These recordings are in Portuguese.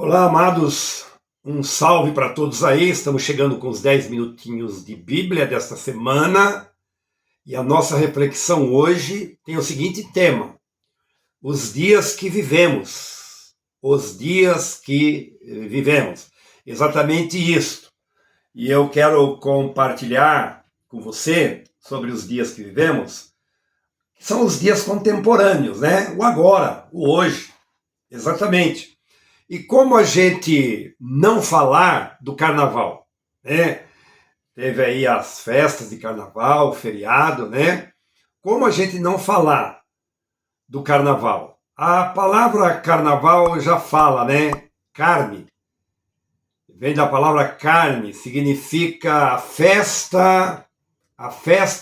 Olá, amados, um salve para todos aí. Estamos chegando com os 10 minutinhos de Bíblia desta semana e a nossa reflexão hoje tem o seguinte tema: os dias que vivemos. Os dias que vivemos. Exatamente isso. E eu quero compartilhar com você sobre os dias que vivemos, que são os dias contemporâneos, né? O agora, o hoje. Exatamente. E como a gente não falar do carnaval, né? Teve aí as festas de carnaval, feriado, né? Como a gente não falar do carnaval? A palavra carnaval já fala, né? Carne. Vem da palavra carne, significa a festa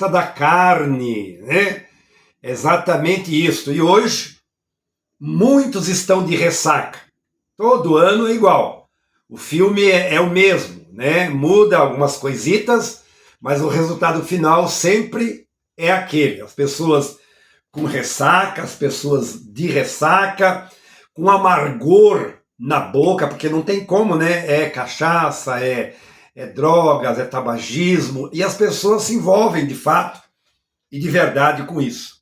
da carne, né? Exatamente isso. E hoje, muitos estão de ressaca. Todo ano é igual. O filme é o mesmo, né? Muda algumas coisitas, mas o resultado final sempre é aquele. As pessoas com ressaca, as pessoas de ressaca, com amargor na boca, porque não tem como, né? É cachaça, é drogas, é tabagismo, e as pessoas se envolvem de fato e de verdade com isso.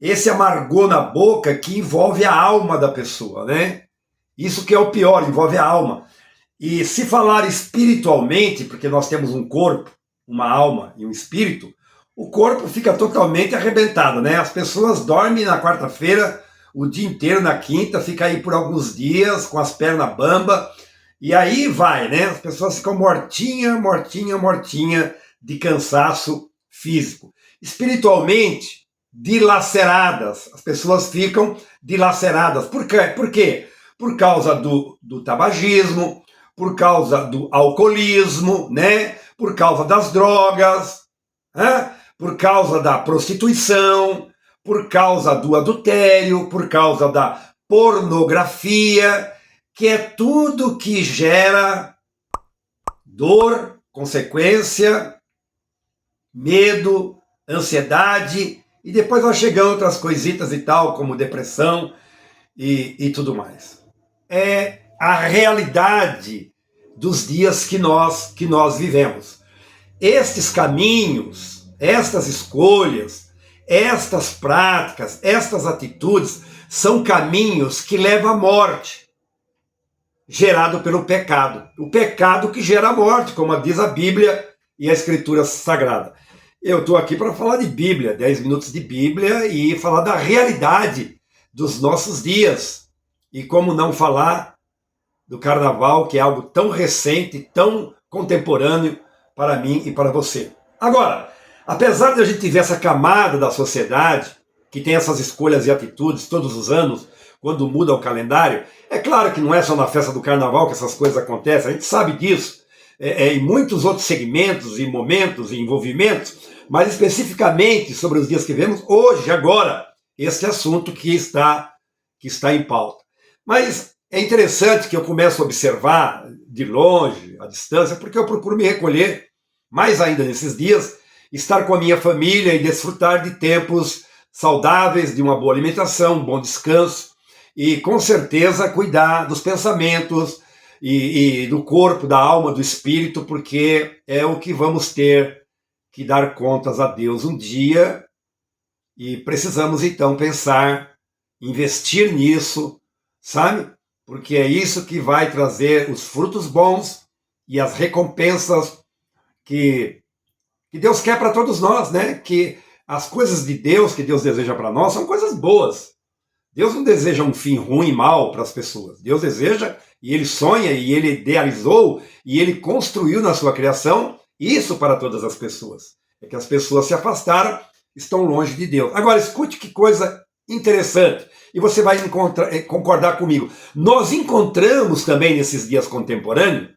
Esse amargor na boca que envolve a alma da pessoa, né? Isso que é o pior, envolve a alma. E se falar espiritualmente, porque nós temos um corpo, uma alma e um espírito, o corpo fica totalmente arrebentado, né? As pessoas dormem na quarta-feira, o dia inteiro na quinta, fica aí por alguns dias com as pernas bamba, e aí vai, né? As pessoas ficam mortinha de cansaço físico. Espiritualmente, dilaceradas. As pessoas ficam dilaceradas. Por quê? Por quê? Por causa do tabagismo, por causa do alcoolismo, né? Por causa das drogas, né? Por causa da prostituição, por causa do adultério, por causa da pornografia, que é tudo que gera dor, consequência, medo, ansiedade, e depois vai chegando outras coisitas e tal, como depressão e tudo mais. É a realidade dos dias que nós vivemos. Estes caminhos, estas escolhas, estas práticas, estas atitudes são caminhos que levam à morte, gerado pelo pecado. O pecado que gera a morte, como diz a Bíblia e a Escritura Sagrada. Eu estou aqui para falar de Bíblia, 10 minutos de Bíblia, e falar da realidade dos nossos dias. E como não falar do carnaval, que é algo tão recente, tão contemporâneo para mim e para você. Agora, apesar de a gente ver essa camada da sociedade, que tem essas escolhas e atitudes todos os anos, quando muda o calendário, é claro que não é só na festa do carnaval que essas coisas acontecem, a gente sabe disso, em muitos outros segmentos e momentos e envolvimentos, mas especificamente sobre os dias que vemos, hoje, agora, esse assunto que está em pauta. Mas é interessante que eu começo a observar de longe, à distância, porque eu procuro me recolher, mais ainda nesses dias, estar com a minha família e desfrutar de tempos saudáveis, de uma boa alimentação, um bom descanso, e com certeza cuidar dos pensamentos e do corpo, da alma, do espírito, porque é o que vamos ter que dar contas a Deus um dia, e precisamos então pensar, investir nisso, sabe? Porque é isso que vai trazer os frutos bons e as recompensas que Deus quer para todos nós, né? Que as coisas de Deus, que Deus deseja para nós, são coisas boas. Deus não deseja um fim ruim e mal para as pessoas. Deus deseja, e Ele sonha, e Ele idealizou, e Ele construiu na sua criação isso para todas as pessoas. É que as pessoas se afastaram, estão longe de Deus. Agora, escute que coisa interessante, e você vai concordar comigo. Nós encontramos também nesses dias contemporâneos,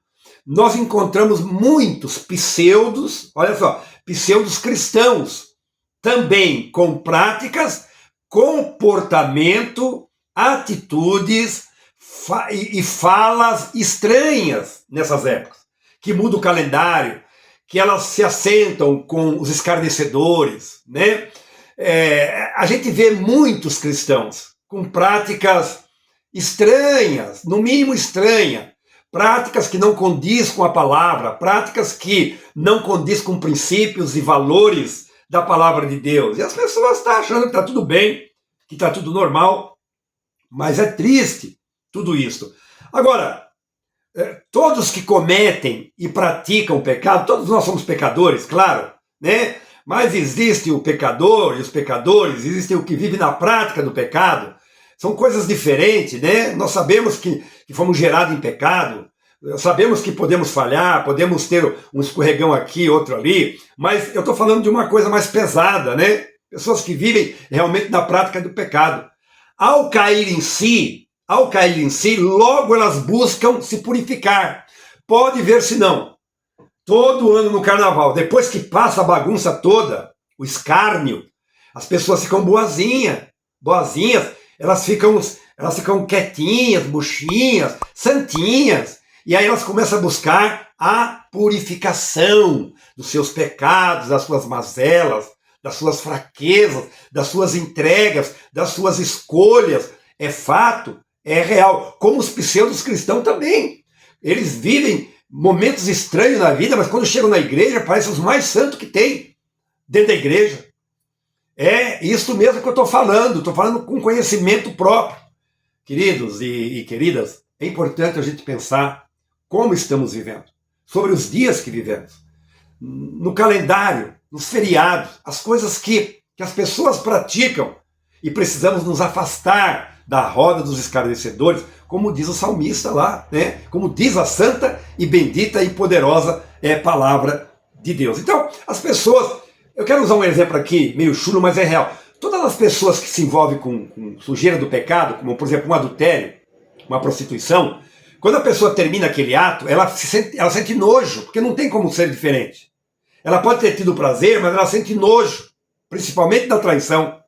nós encontramos muitos pseudos, olha só, pseudos cristãos, também com práticas, comportamento, atitudes e falas estranhas nessas épocas, que muda o calendário, que elas se assentam com os escarnecedores, né? A gente vê muitos cristãos com práticas estranhas, no mínimo estranha, práticas que não condiz com a palavra, práticas que não condiz com princípios e valores da palavra de Deus. E as pessoas estão achando que está tudo bem, que está tudo normal, mas é triste tudo isso. Agora, todos que cometem e praticam o pecado, todos nós somos pecadores, claro, né? Mas existe o pecador e os pecadores, existe o que vive na prática do pecado. São coisas diferentes, né? Nós sabemos que fomos gerados em pecado, sabemos que podemos falhar, podemos ter um escorregão aqui, outro ali, mas eu estou falando de uma coisa mais pesada, né? Pessoas que vivem realmente na prática do pecado. Ao cair em si, logo elas buscam se purificar. Pode ver se não. Todo ano no carnaval, depois que passa a bagunça toda, o escárnio, as pessoas ficam boazinhas, elas ficam quietinhas, buchinhas, santinhas, e aí elas começam a buscar a purificação dos seus pecados, das suas mazelas, das suas fraquezas, das suas entregas, das suas escolhas. É fato, é real. Como os pseudos cristãos também. Eles vivem momentos estranhos na vida, mas quando chegam na igreja, parecem os mais santos que tem dentro da igreja. É isso mesmo que eu estou falando com conhecimento próprio. Queridos e queridas, é importante a gente pensar como estamos vivendo, sobre os dias que vivemos, no calendário, nos feriados, as coisas que as pessoas praticam, e precisamos nos afastar da roda dos escarnecedores, como diz o salmista lá, né? Como diz a santa e bendita e poderosa palavra de Deus. Então, as pessoas, eu quero usar um exemplo aqui, meio chulo, mas é real. Todas as pessoas que se envolvem com sujeira do pecado, como por exemplo um adultério, uma prostituição, quando a pessoa termina aquele ato, ela sente nojo, porque não tem como ser diferente. Ela pode ter tido prazer, mas ela sente nojo, principalmente da traição.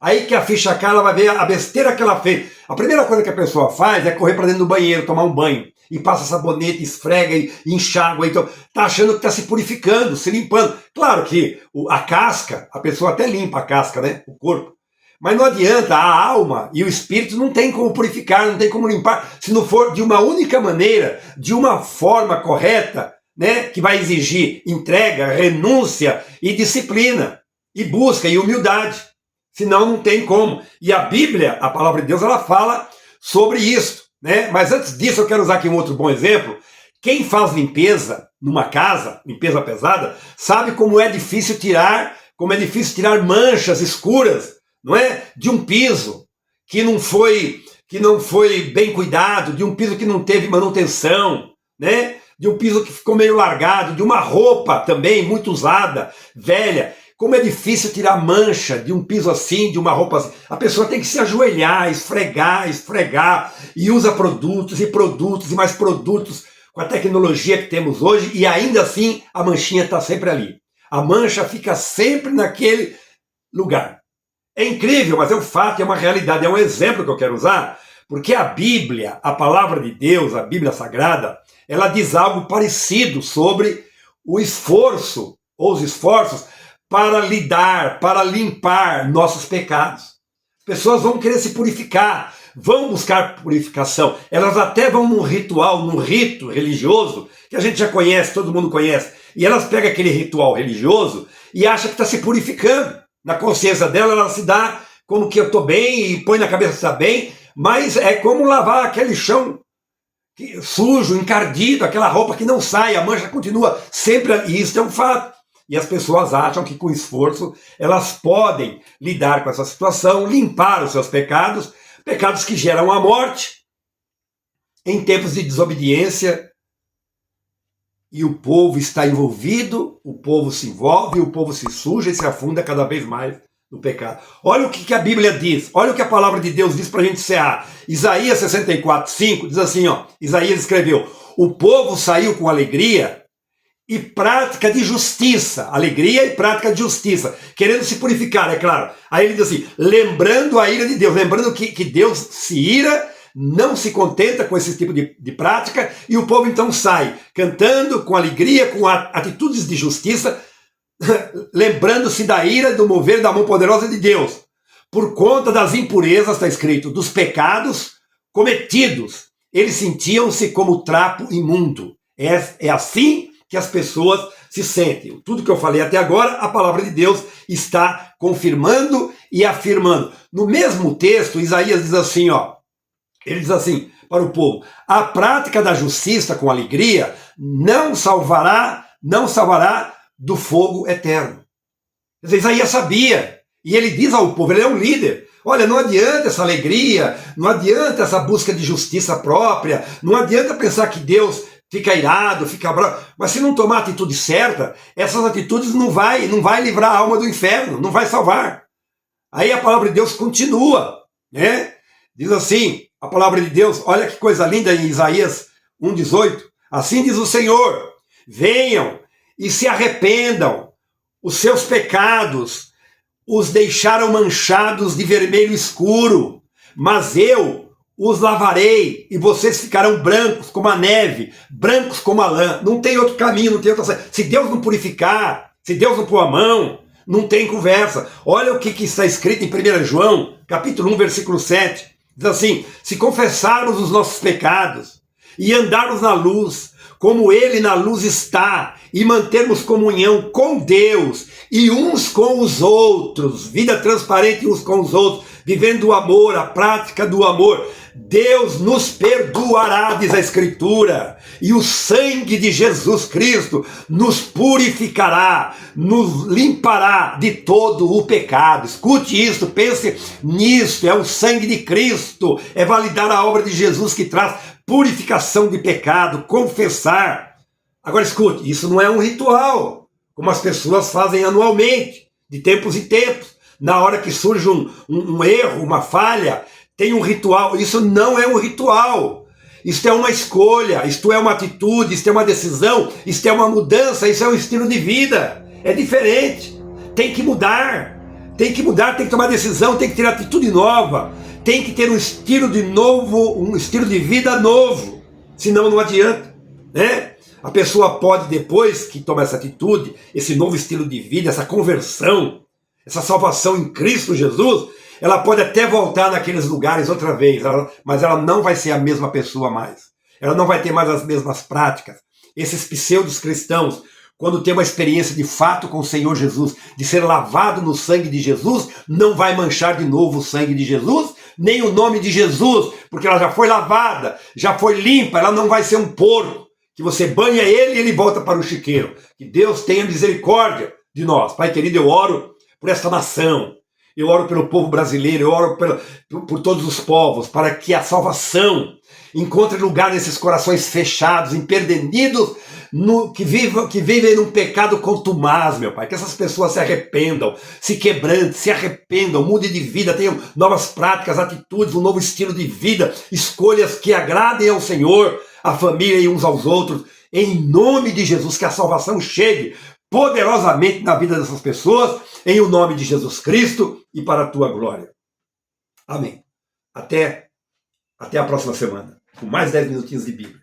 Aí que a ficha cai, ela vai ver a besteira que ela fez. A primeira coisa que a pessoa faz é correr para dentro do banheiro, tomar um banho. E passa sabonete, esfrega e enxágua. Então, tá achando que está se purificando, se limpando. Claro que a casca, a pessoa até limpa a casca, né? O corpo. Mas não adianta, a alma e o espírito não tem como purificar, não tem como limpar, se não for de uma única maneira, de uma forma correta, né? Que vai exigir entrega, renúncia e disciplina, e busca e humildade. Senão não tem como. E a Bíblia, a palavra de Deus, ela fala sobre isso, né? Mas antes disso, eu quero usar aqui um outro bom exemplo. Quem faz limpeza numa casa, limpeza pesada, sabe como é difícil tirar manchas escuras, não é? De um piso que não foi bem cuidado, de um piso que não teve manutenção, né? De um piso que ficou meio largado, de uma roupa também muito usada, velha. Como é difícil tirar mancha de um piso assim, de uma roupa assim. A pessoa tem que se ajoelhar, esfregar, e usa produtos e mais produtos com a tecnologia que temos hoje, e ainda assim a manchinha está sempre ali. A mancha fica sempre naquele lugar. É incrível, mas é um fato, é uma realidade, é um exemplo que eu quero usar, porque a Bíblia, a palavra de Deus, a Bíblia Sagrada, ela diz algo parecido sobre o esforço, ou os esforços, para lidar, para limpar nossos pecados. As pessoas vão querer se purificar, vão buscar purificação. Elas até vão num ritual, num rito religioso, que a gente já conhece, todo mundo conhece, e elas pegam aquele ritual religioso e acham que está se purificando. Na consciência dela, ela se dá como que eu estou bem e põe na cabeça que está bem, mas é como lavar aquele chão sujo, encardido, aquela roupa que não sai, a mancha continua sempre ali, e isso é um fato. E as pessoas acham que com esforço elas podem lidar com essa situação, limpar os seus pecados, pecados que geram a morte, em tempos de desobediência. E o povo está envolvido, o povo se envolve, o povo se suja e se afunda cada vez mais no pecado. Olha o que a Bíblia diz, olha o que a palavra de Deus diz para a gente encerrar. Isaías 64:5 diz assim, ó, Isaías escreveu: o povo saiu com alegria e prática de justiça, alegria e prática de justiça, querendo se purificar, é claro. Aí ele diz assim, lembrando a ira de Deus, lembrando que Deus se ira, não se contenta com esse tipo de prática, e o povo então sai cantando com alegria, com atitudes de justiça, lembrando-se da ira, do mover da mão poderosa de Deus, por conta das impurezas, está escrito, dos pecados cometidos, eles sentiam-se como trapo imundo. É assim que as pessoas se sentem. Tudo que eu falei até agora, a palavra de Deus está confirmando e afirmando. No mesmo texto, Isaías diz assim, ele diz assim para o povo: a prática da justiça com alegria não salvará do fogo eterno. Quer dizer, Isaías sabia, e ele diz ao povo, ele é um líder: olha, não adianta essa alegria, não adianta essa busca de justiça própria, não adianta pensar que Deus fica irado, fica bravo, mas se não tomar a atitude certa, essas atitudes não vai livrar a alma do inferno, não vai salvar. Aí a palavra de Deus continua, né? Diz assim, a palavra de Deus, olha que coisa linda em Isaías 1,18, assim diz o Senhor: venham e se arrependam, os seus pecados os deixaram manchados de vermelho escuro, mas eu os lavarei e vocês ficarão brancos como a neve, brancos como a lã. Não tem outro caminho, não tem outra saída. Se Deus não purificar, se Deus não pôr a mão, não tem conversa. Olha o que está escrito em 1 João, capítulo 1, versículo 7. Diz assim: se confessarmos os nossos pecados e andarmos na luz, como Ele na luz está, e mantermos comunhão com Deus e uns com os outros, vida transparente uns com os outros, vivendo o amor, a prática do amor, Deus nos perdoará, diz a Escritura, e o sangue de Jesus Cristo nos purificará, nos limpará de todo o pecado. Escute isso, pense nisso, é o sangue de Cristo, é validar a obra de Jesus que traz purificação de pecado, confessar. Agora escute, isso não é um ritual, como as pessoas fazem anualmente, de tempos em tempos. Na hora que surge um erro, uma falha, tem um ritual. Isso não é um ritual. Isto é uma escolha, isto é uma atitude, isto é uma decisão, isto é uma mudança, isso é um estilo de vida. É diferente. Tem que mudar, tem que tomar decisão, tem que ter atitude nova, tem que ter um estilo de vida novo. Senão não adianta, né? A pessoa pode, depois que toma essa atitude, esse novo estilo de vida, essa conversão, essa salvação em Cristo Jesus, ela pode até voltar naqueles lugares outra vez, mas ela não vai ser a mesma pessoa mais. Ela não vai ter mais as mesmas práticas. Esses pseudos cristãos, quando tem uma experiência de fato com o Senhor Jesus, de ser lavado no sangue de Jesus, não vai manchar de novo o sangue de Jesus, nem o nome de Jesus, porque ela já foi lavada, já foi limpa, ela não vai ser um porco, que você banha ele e ele volta para o chiqueiro. Que Deus tenha misericórdia de nós. Pai querido, eu oro por esta nação, eu oro pelo povo brasileiro, eu oro por todos os povos, para que a salvação encontre lugar nesses corações fechados, empedernidos, que vivem num pecado contumaz, meu Pai. Que essas pessoas se arrependam, se quebrantem, se arrependam, mudem de vida, tenham novas práticas, atitudes, um novo estilo de vida, escolhas que agradem ao Senhor, à família e uns aos outros. Em nome de Jesus, que a salvação chegue poderosamente na vida dessas pessoas, em o nome de Jesus Cristo e para a tua glória. Amém. Até a próxima semana, com mais 10 minutinhos de Bíblia.